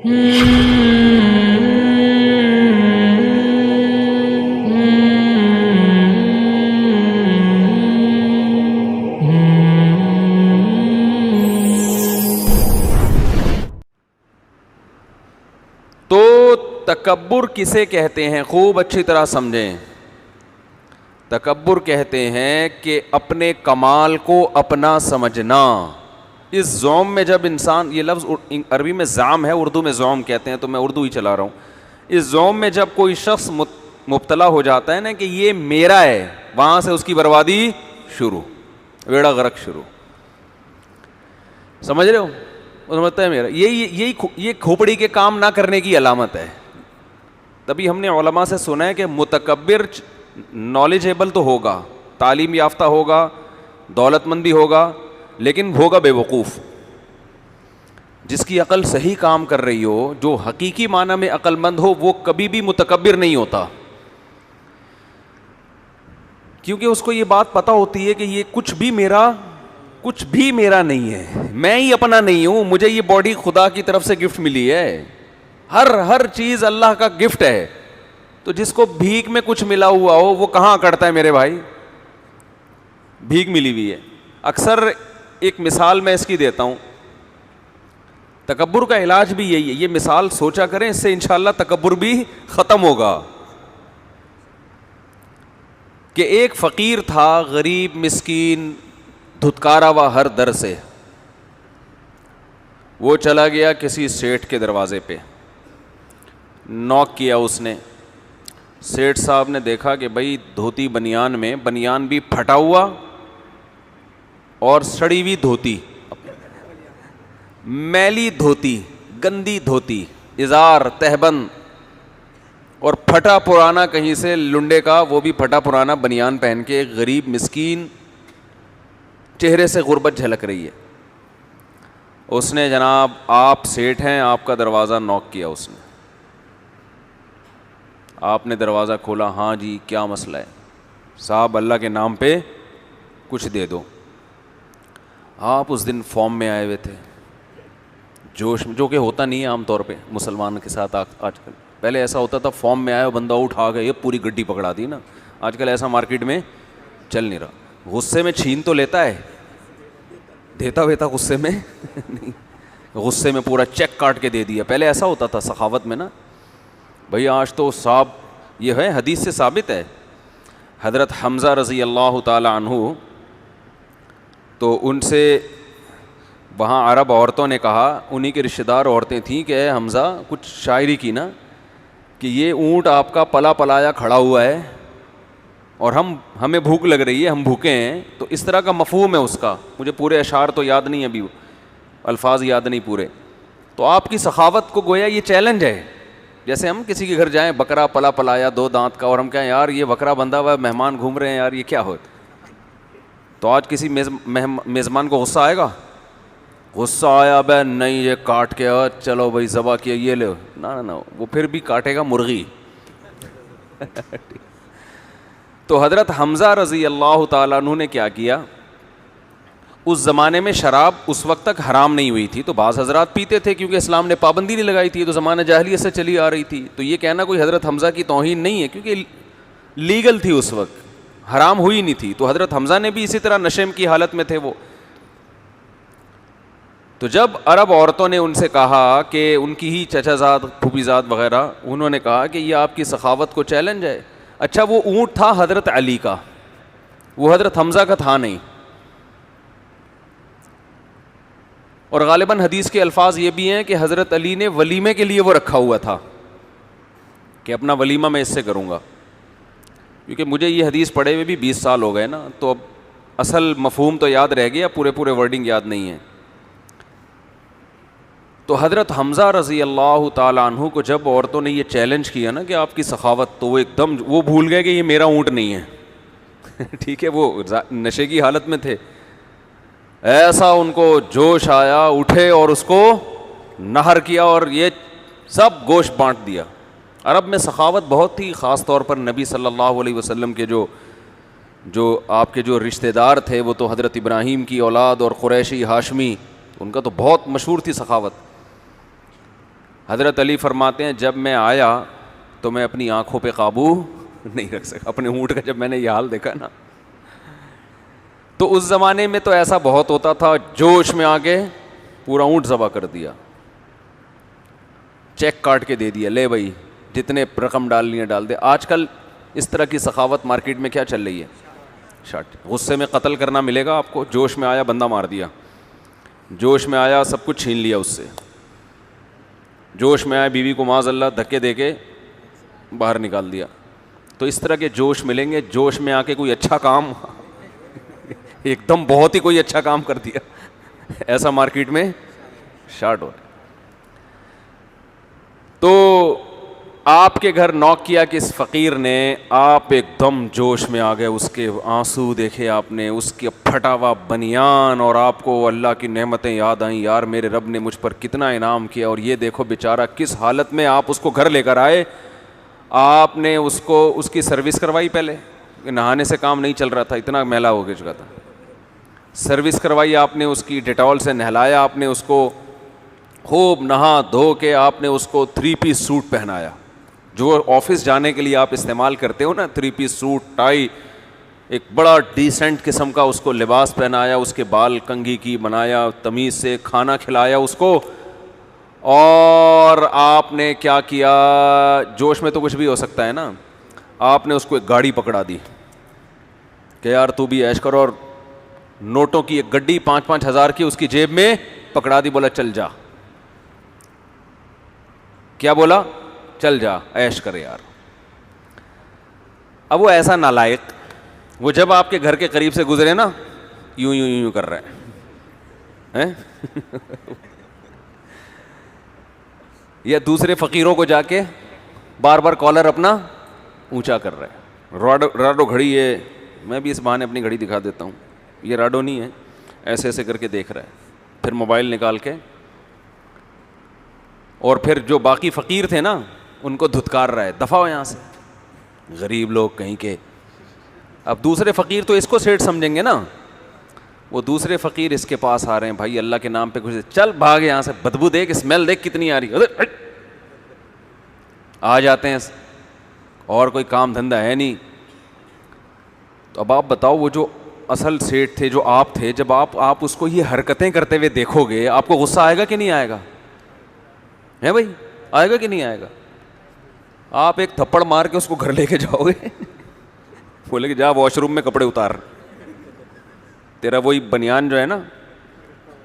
تو تکبر کسے کہتے ہیں؟ خوب اچھی طرح سمجھیں. تکبر کہتے ہیں کہ اپنے کمال کو اپنا سمجھنا. اس زوم میں جب انسان، یہ لفظ عربی میں زعم ہے، اردو میں زوم کہتے ہیں، تو میں اردو ہی چلا رہا ہوں. اس زوم میں جب کوئی شخص مبتلا ہو جاتا ہے نا کہ یہ میرا ہے، وہاں سے اس کی بربادی شروع، بیڑا غرق شروع. سمجھ رہے ہو؟ وہ سمجھتا ہے میرا. یہ کھوپڑی کے کام نہ کرنے کی علامت ہے. تبھی ہم نے علماء سے سنا ہے کہ متکبر نالجیبل تو ہوگا، تعلیم یافتہ ہوگا، دولت مند بھی ہوگا، لیکن ہوگا بے وقوف. جس کی عقل صحیح کام کر رہی ہو، جو حقیقی معنی میں عقل مند ہو، وہ کبھی بھی متکبر نہیں ہوتا، کیونکہ اس کو یہ بات پتہ ہوتی ہے کہ یہ کچھ بھی میرا نہیں ہے، میں ہی اپنا نہیں ہوں. مجھے یہ باڈی خدا کی طرف سے گفٹ ملی ہے، ہر چیز اللہ کا گفٹ ہے. تو جس کو بھیک میں کچھ ملا ہوا ہو، وہ کہاں اکڑتا ہے میرے بھائی؟ بھیک ملی ہوئی ہے. اکثر ایک مثال میں اس کی دیتا ہوں. تکبر کا علاج بھی یہی ہے. یہ مثال سوچا کریں، اس سے انشاءاللہ تکبر بھی ختم ہوگا. کہ ایک فقیر تھا، غریب مسکین، دھتکارا ہوا ہر در سے. وہ چلا گیا کسی سیٹھ کے دروازے پہ، نوک کیا اس نے. سیٹھ صاحب نے دیکھا کہ بھائی دھوتی بنیان میں، بنیان بھی پھٹا ہوا اور سڑی ہوئی دھوتی، میلی دھوتی، گندی دھوتی، ازار تہبند، اور پھٹا پرانا کہیں سے لنڈے کا، وہ بھی پھٹا پرانا بنیان پہن کے، ایک غریب مسکین، چہرے سے غربت جھلک رہی ہے. اس نے جناب، آپ سیٹھ ہیں، آپ کا دروازہ نوک کیا. اس نے، آپ نے دروازہ کھولا. ہاں جی، کیا مسئلہ ہے؟ صاحب اللہ کے نام پہ کچھ دے دو. آپ اس دن فارم میں آئے ہوئے تھے، جوش میں، جو کہ ہوتا نہیں ہے عام طور پہ مسلمان کے ساتھ آج کل. پہلے ایسا ہوتا تھا، فارم میں آیا بندہ اٹھا گیا، یہ پوری گڈی پکڑا دی نا. آج کل ایسا مارکیٹ میں چل نہیں رہا. غصے میں چھین تو لیتا ہے، دیتا ویتا غصے میں نہیں، غصے میں پورا چیک کاٹ کے دے دیا. پہلے ایسا ہوتا تھا سخاوت میں نا. بھئی آج تو صاحب، یہ ہے حدیث سے ثابت ہے، حضرت حمزہ رضی اللہ تعالی عنہ، تو ان سے وہاں عرب عورتوں نے کہا، انہی کے رشتہ دار عورتیں تھیں، کہ اے حمزہ، کچھ شاعری کی نا، کہ یہ اونٹ آپ کا پلا پلایا کھڑا ہوا ہے اور ہمیں بھوک لگ رہی ہے، ہم بھوکے ہیں. تو اس طرح کا مفہوم ہے اس کا. مجھے پورے اشعار تو یاد نہیں، ابھی الفاظ یاد نہیں پورے. تو آپ کی سخاوت کو گویا یہ چیلنج ہے. جیسے ہم کسی کے گھر جائیں، بکرا پلا پلایا 2 دانت کا، اور ہم کہیں یار یہ بکرا بندھا ہوا ہے، مہمان گھوم رہے ہیں، یار یہ کیا ہو. تو آج کسی میزبان کو غصہ آئے گا؟ غصہ آیا، بے نہیں یہ کاٹ کے چلو بھائی ذبح کیا، یہ لو، نہ وہ پھر بھی کاٹے گا مرغی. تو حضرت حمزہ رضی اللہ تعالیٰ عنہ نے کیا کیا؟ اس زمانے میں شراب اس وقت تک حرام نہیں ہوئی تھی، تو بعض حضرات پیتے تھے کیونکہ اسلام نے پابندی نہیں لگائی تھی، تو زمانہ جاہلیت سے چلی آ رہی تھی. تو یہ کہنا کوئی حضرت حمزہ کی توہین نہیں ہے، کیونکہ لیگل تھی اس وقت، حرام ہوئی نہیں تھی. تو حضرت حمزہ نے بھی اسی طرح نشے کی حالت میں تھے وہ. تو جب عرب عورتوں نے ان سے کہا کہ ان کی ہی چچا زاد، پھوپھی زاد وغیرہ، انہوں نے کہا کہ یہ آپ کی سخاوت کو چیلنج ہے. اچھا، وہ اونٹ تھا حضرت علی کا، وہ حضرت حمزہ کا تھا نہیں. اور غالباً حدیث کے الفاظ یہ بھی ہیں کہ حضرت علی نے ولیمے کے لیے وہ رکھا ہوا تھا کہ اپنا ولیمہ میں اس سے کروں گا. کیونکہ مجھے یہ حدیث پڑھے ہوئے بھی 20 سال ہو گئے نا، تو اب اصل مفہوم تو یاد رہ گیا، پورے ورڈنگ یاد نہیں ہے. تو حضرت حمزہ رضی اللہ تعالیٰ عنہ کو جب عورتوں نے یہ چیلنج کیا نا کہ آپ کی سخاوت، تو وہ ایک دم وہ بھول گئے کہ یہ میرا اونٹ نہیں ہے. ٹھیک ہے، وہ نشے کی حالت میں تھے. ایسا ان کو جوش آیا، اٹھے اور اس کو نہر کیا اور یہ سب گوشت بانٹ دیا. عرب میں سخاوت بہت تھی، خاص طور پر نبی صلی اللہ علیہ وسلم کے جو آپ کے جو رشتہ دار تھے، وہ تو حضرت ابراہیم کی اولاد اور قریشی ہاشمی، ان کا تو بہت مشہور تھی سخاوت. حضرت علی فرماتے ہیں جب میں آیا تو میں اپنی آنکھوں پہ قابو نہیں رکھ سکا. اپنے اونٹ کا جب میں نے یہ حال دیکھا نا, تو اس زمانے میں تو ایسا بہت ہوتا تھا, جوش میں آ کے پورا اونٹ ذبح کر دیا, چیک کاٹ کے دے دیا, لے بھائی جتنے رقم ڈالنی ہے ڈال دے. آج کل اس طرح کی سخاوت مارکیٹ میں کیا چل رہی ہے؟ شاٹ, غصے میں قتل کرنا ملے گا آپ کو. جوش میں آیا بندہ مار دیا, جوش میں آیا سب کچھ چھین لیا اس سے, جوش میں آیا بیوی کو معاذ اللہ دھکے دے کے باہر نکال دیا. تو اس طرح کے جوش ملیں گے. جوش میں آ کے کوئی اچھا کام ایک دم بہت ہی کوئی اچھا کام کر دیا, ایسا مارکیٹ میں شارٹ ہو رہا ہے. تو آپ کے گھر نوک کیا کس فقیر نے, آپ ایک دم جوش میں آ گئے, اس کے آنسو دیکھے آپ نے, اس کے پھٹا ہوا بنیان, اور آپ کو اللہ کی نعمتیں یاد آئیں, یار میرے رب نے مجھ پر کتنا انعام کیا, اور یہ دیکھو بیچارہ کس حالت میں. آپ اس کو گھر لے کر آئے, آپ نے اس کو اس کی سروس کروائی, پہلے نہانے سے کام نہیں چل رہا تھا, اتنا میلا ہو چکا تھا, سروس کروائی آپ نے, اس کی ڈیٹول سے نہلایا آپ نے, اس کو خوب نہا دھو کے آپ نے اس کو 3 پیس سوٹ پہنایا, جو آفس جانے کے لیے آپ استعمال کرتے ہو نا, 3 پیس سوٹ ٹائی, ایک بڑا ڈیسنٹ قسم کا اس کو لباس پہنایا, اس کے بال کنگھی کی بنایا, تمیز سے کھانا کھلایا اس کو. اور آپ نے کیا کیا, جوش میں تو کچھ بھی ہو سکتا ہے نا, آپ نے اس کو ایک گاڑی پکڑا دی کہ یار تو بھی عیش کرو, اور نوٹوں کی ایک گڈی 5-5 ہزار کی اس کی جیب میں پکڑا دی, بولا چل جا. کیا بولا؟ چل جا عیش کر یار. اب وہ ایسا نالائق, وہ جب آپ کے گھر کے قریب سے گزرے نا, یوں یوں یوں کر رہا ہے یا دوسرے فقیروں کو جا کے بار بار کالر اپنا اونچا کر رہا ہے. راڈو گھڑی ہے, میں بھی اس بہانے اپنی گھڑی دکھا دیتا ہوں, یہ راڈو نہیں ہے, ایسے ایسے کر کے دیکھ رہا ہے, پھر موبائل نکال کے, اور پھر جو باقی فقیر تھے نا ان کو دھتکار رہا ہے, دفعہ ہو یہاں سے, غریب لوگ کہیں کے. اب دوسرے فقیر تو اس کو سیٹ سمجھیں گے نا, وہ دوسرے فقیر اس کے پاس آ رہے ہیں, بھائی اللہ کے نام پہ کچھ, چل بھاگ یہاں سے, بدبو دیکھ, اسمیل دیکھ کتنی آ رہی ہے, آ جاتے ہیں, اور کوئی کام دھندا ہے نہیں. تو اب آپ بتاؤ, وہ جو اصل سیٹ تھے, جو آپ تھے, جب آپ اس کو یہ حرکتیں کرتے ہوئے دیکھو گے, آپ کو غصہ آئے گا کہ نہیں آئے گا؟ ہے بھائی, آئے گا کہ نہیں آئے گا؟ آپ ایک تھپڑ مار کے اس کو گھر لے کے جاؤ گے, بولے کہ جا واش روم میں کپڑے اتار, تیرا وہی بنیان جو ہے نا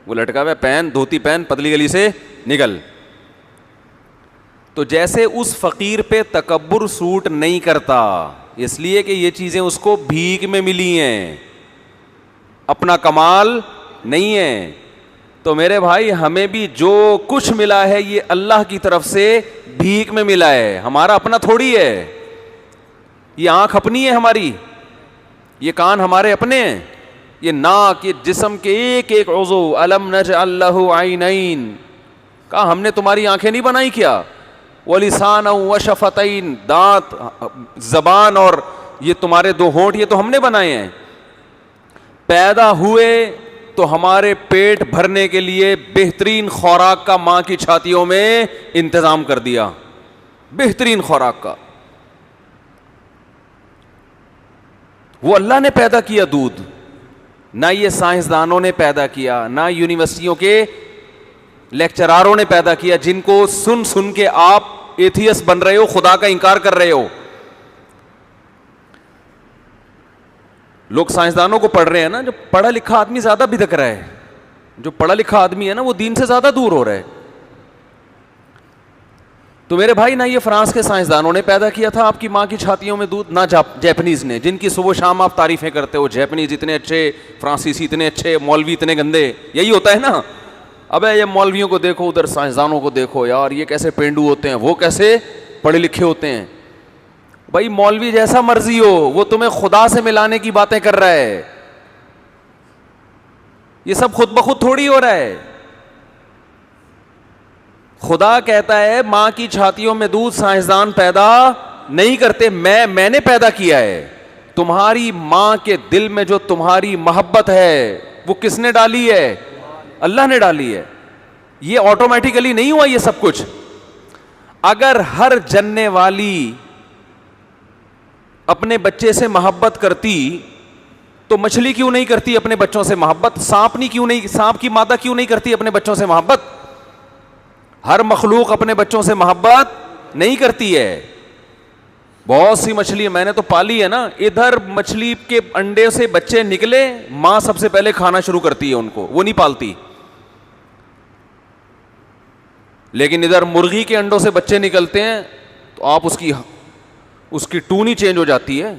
وہ لٹکا ہوا ہے, پہن, دھوتی پہن, پتلی گلی سے نکل. تو جیسے اس فقیر پہ تکبر سوٹ نہیں کرتا, اس لیے کہ یہ چیزیں اس کو بھیک میں ملی ہیں, اپنا کمال نہیں ہے. تو میرے بھائی ہمیں بھی جو کچھ ملا ہے یہ اللہ کی طرف سے بھیک میں ملا ہے, ہمارا اپنا تھوڑی ہے. یہ آنکھ اپنی ہے ہماری, یہ کان ہمارے اپنے ہیں, یہ ناک, یہ جسم کے ایک ایک عضو, الم نجعل لہ عینین, کہا ہم نے تمہاری آنکھیں نہیں بنائی کیا, ولسانا وشفتین, دانت, زبان, اور یہ تمہارے 2 ہونٹ, یہ تو ہم نے بنائے ہیں. پیدا ہوئے تو ہمارے پیٹ بھرنے کے لیے بہترین خوراک کا ماں کی چھاتیوں میں انتظام کر دیا, بہترین خوراک کا. وہ اللہ نے پیدا کیا دودھ, نہ یہ سائنسدانوں نے پیدا کیا, نہ یونیورسٹیوں کے لیکچراروں نے پیدا کیا, جن کو سن سن کے آپ ایتھیسٹ بن رہے ہو, خدا کا انکار کر رہے ہو. لوگ سائنسدانوں کو پڑھ رہے ہیں نا, جو پڑھا لکھا آدمی زیادہ بھٹک رہا ہے, جو پڑھا لکھا آدمی ہے نا وہ دین سے زیادہ دور ہو رہا ہے. تو میرے بھائی نہ یہ فرانس کے سائنسدانوں نے پیدا کیا تھا آپ کی ماں کی چھاتیوں میں دودھ, نہ جیپنیز نے, جن کی صبح شام آپ تعریفیں کرتے ہو, جیپنیز اتنے اچھے, فرانسیسی اتنے اچھے, مولوی اتنے گندے, یہی ہوتا ہے نا. ابے یہ مولویوں کو دیکھو, ادھر سائنسدانوں کو دیکھو, یار یہ کیسے پینڈو ہوتے ہیں, وہ کیسے پڑھے لکھے ہوتے ہیں. بھائی مولوی جیسا مرضی ہو, وہ تمہیں خدا سے ملانے کی باتیں کر رہا ہے, یہ سب خود بخود تھوڑی ہو رہا ہے. خدا کہتا ہے ماں کی چھاتیوں میں دودھ سائنسدان پیدا نہیں کرتے, میں نے پیدا کیا ہے. تمہاری ماں کے دل میں جو تمہاری محبت ہے وہ کس نے ڈالی ہے؟ اللہ نے ڈالی ہے. یہ آٹومیٹیکلی نہیں ہوا یہ سب کچھ, اگر ہر جننے والی اپنے بچے سے محبت کرتی تو مچھلی کیوں نہیں کرتی اپنے بچوں سے محبت؟ سانپ کی مادہ کیوں نہیں کرتی اپنے بچوں سے محبت؟ ہر مخلوق اپنے بچوں سے محبت نہیں کرتی ہے. بہت سی مچھلی میں نے تو پالی ہے نا, ادھر مچھلی کے انڈے سے بچے نکلے, ماں سب سے پہلے کھانا شروع کرتی ہے ان کو, وہ نہیں پالتی. لیکن ادھر مرغی کے انڈوں سے بچے نکلتے ہیں تو آپ اس کی ٹون ہی چینج ہو جاتی ہے.